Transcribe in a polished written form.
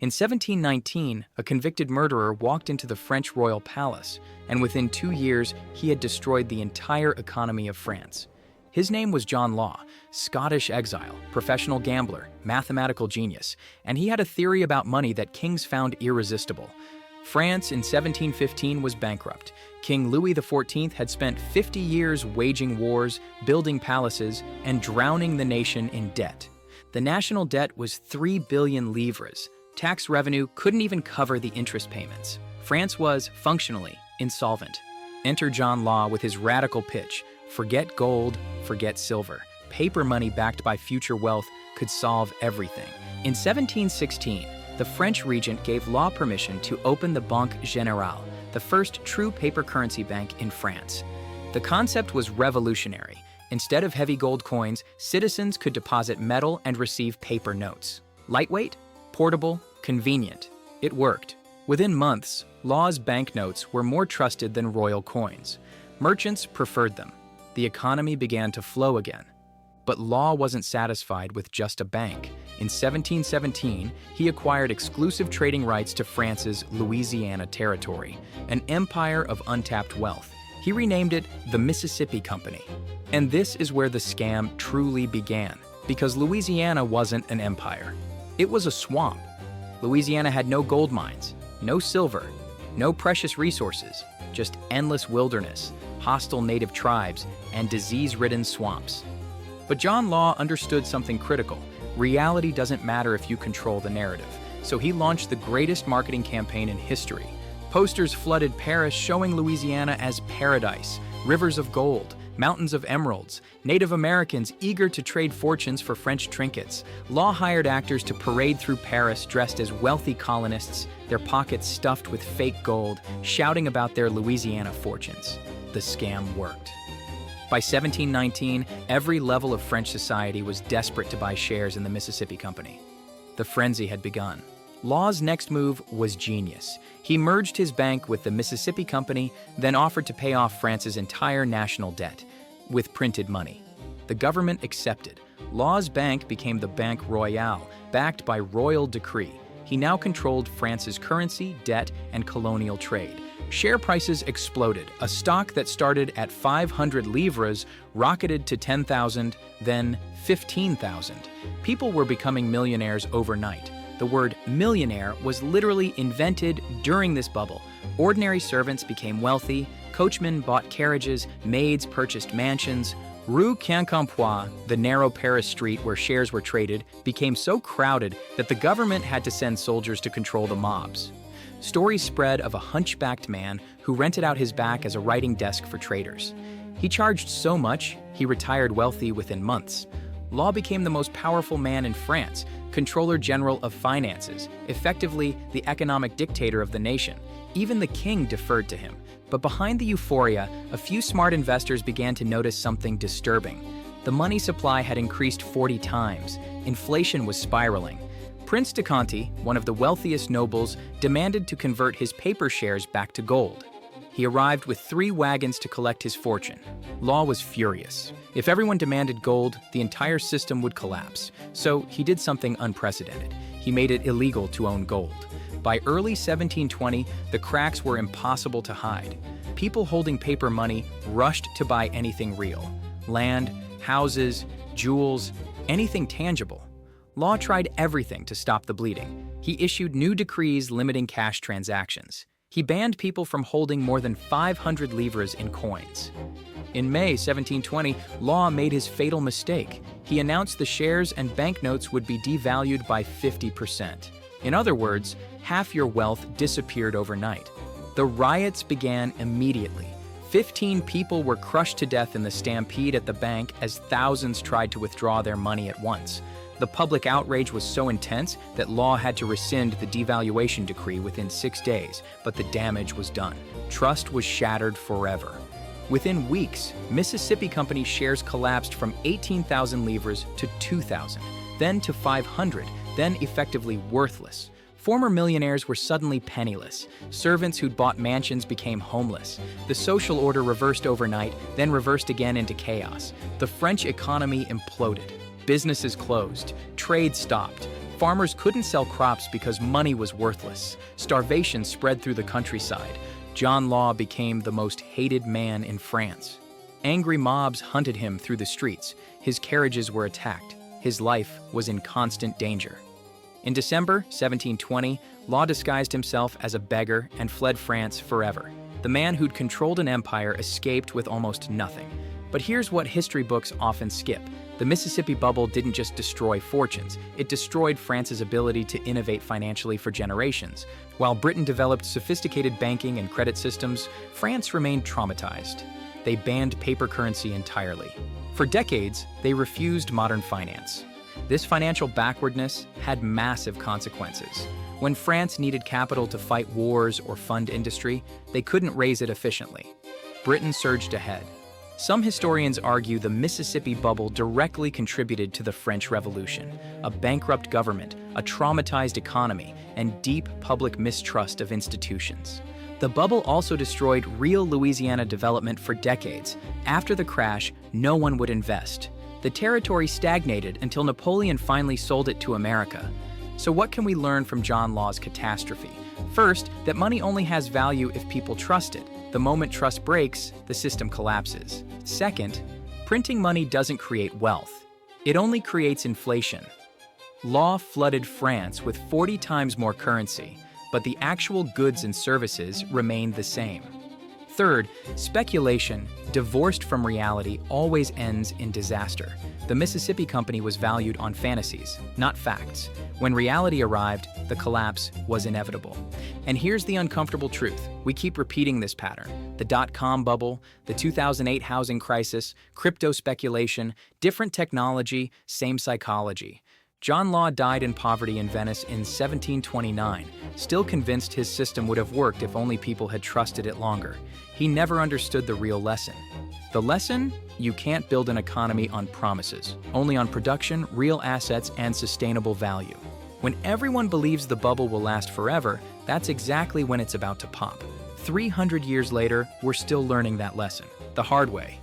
In 1719, a convicted murderer walked into the French royal palace, and within 2 years, he had destroyed the entire economy of France. His name was John Law, Scottish exile, professional gambler, mathematical genius, and he had a theory about money that kings found irresistible. France in 1715 was bankrupt. King Louis XIV had spent 50 years waging wars, building palaces, and drowning the nation in debt. The national debt was 3 billion livres. Tax revenue couldn't even cover the interest payments. France was, functionally, insolvent. Enter John Law with his radical pitch: forget gold, forget silver. Paper money backed by future wealth could solve everything. In 1716, the French regent gave Law permission to open the Banque Générale, the first true paper currency bank in France. The concept was revolutionary. Instead of heavy gold coins, citizens could deposit metal and receive paper notes. Lightweight, portable, convenient. It worked. Within months, Law's banknotes were more trusted than royal coins. Merchants preferred them. The economy began to flow again. But Law wasn't satisfied with just a bank. In 1717, he acquired exclusive trading rights to France's Louisiana territory, an empire of untapped wealth. He renamed it the Mississippi Company. And this is where the scam truly began, because Louisiana wasn't an empire. It was a swamp. Louisiana had no gold mines, no silver, no precious resources, just endless wilderness, hostile native tribes, and disease-ridden swamps. But John Law understood something critical. Reality doesn't matter if you control the narrative. So he launched the greatest marketing campaign in history. Posters flooded Paris showing Louisiana as paradise, rivers of gold, mountains of emeralds, Native Americans eager to trade fortunes for French trinkets. Law hired actors to parade through Paris dressed as wealthy colonists, their pockets stuffed with fake gold, shouting about their Louisiana fortunes. The scam worked. By 1719, every level of French society was desperate to buy shares in the Mississippi Company. The frenzy had begun. Law's next move was genius. He merged his bank with the Mississippi Company, then offered to pay off France's entire national debt with printed money. The government accepted. Law's bank became the Banque Royale, backed by royal decree. He now controlled France's currency, debt, and colonial trade. Share prices exploded. A stock that started at 500 livres rocketed to 10,000, then 15,000. People were becoming millionaires overnight. The word millionaire was literally invented during this bubble. Ordinary servants became wealthy, coachmen bought carriages, maids purchased mansions. Rue Quincampoix, the narrow Paris street where shares were traded, became so crowded that the government had to send soldiers to control the mobs. Stories spread of a hunchbacked man who rented out his back as a writing desk for traders. He charged so much, he retired wealthy within months. Law became the most powerful man in France, Controller General of Finances, effectively the economic dictator of the nation. Even the king deferred to him. But behind the euphoria, a few smart investors began to notice something disturbing. The money supply had increased 40 times. Inflation was spiraling. Prince de Conti, one of the wealthiest nobles, demanded to convert his paper shares back to gold. He arrived with 3 wagons to collect his fortune. Law was furious. If everyone demanded gold, the entire system would collapse. So he did something unprecedented. He made it illegal to own gold. By early 1720, the cracks were impossible to hide. People holding paper money rushed to buy anything real: land, houses, jewels, anything tangible. Law tried everything to stop the bleeding. He issued new decrees limiting cash transactions. He banned people from holding more than 500 livres in coins. In May 1720, Law made his fatal mistake. He announced the shares and banknotes would be devalued by 50%. In other words, half your wealth disappeared overnight. The riots began immediately. 15 people were crushed to death in the stampede at the bank as thousands tried to withdraw their money at once. The public outrage was so intense that Law had to rescind the devaluation decree within 6 days, but the damage was done. Trust was shattered forever. Within weeks, Mississippi Company shares collapsed from 18,000 livres to 2,000, then to 500, then effectively worthless. Former millionaires were suddenly penniless. Servants who'd bought mansions became homeless. The social order reversed overnight, then reversed again into chaos. The French economy imploded. Businesses closed. Trade stopped. Farmers couldn't sell crops because money was worthless. Starvation spread through the countryside. John Law became the most hated man in France. Angry mobs hunted him through the streets. His carriages were attacked. His life was in constant danger. In December 1720, Law disguised himself as a beggar and fled France forever. The man who'd controlled an empire escaped with almost nothing. But here's what history books often skip. The Mississippi Bubble didn't just destroy fortunes, it destroyed France's ability to innovate financially for generations. While Britain developed sophisticated banking and credit systems, France remained traumatized. They banned paper currency entirely. For decades, they refused modern finance. This financial backwardness had massive consequences. When France needed capital to fight wars or fund industry, they couldn't raise it efficiently. Britain surged ahead. Some historians argue the Mississippi Bubble directly contributed to the French Revolution, a bankrupt government, a traumatized economy, and deep public mistrust of institutions. The bubble also destroyed real Louisiana development for decades. After the crash, no one would invest. The territory stagnated until Napoleon finally sold it to America. So what can we learn from John Law's catastrophe? First, that money only has value if people trust it. The moment trust breaks, the system collapses. Second, printing money doesn't create wealth. It only creates inflation. Law flooded France with 40 times more currency, but the actual goods and services remained the same. Third, speculation, divorced from reality, always ends in disaster. The Mississippi Company was valued on fantasies, not facts. When reality arrived, the collapse was inevitable. And here's the uncomfortable truth. We keep repeating this pattern. The dot-com bubble, the 2008 housing crisis, crypto speculation, different technology, same psychology. John Law died in poverty in Venice in 1729, still convinced his system would have worked if only people had trusted it longer. He never understood the real lesson. The lesson? You can't build an economy on promises, only on production, real assets, and sustainable value. When everyone believes the bubble will last forever, that's exactly when it's about to pop. 300 years later, we're still learning that lesson, the hard way.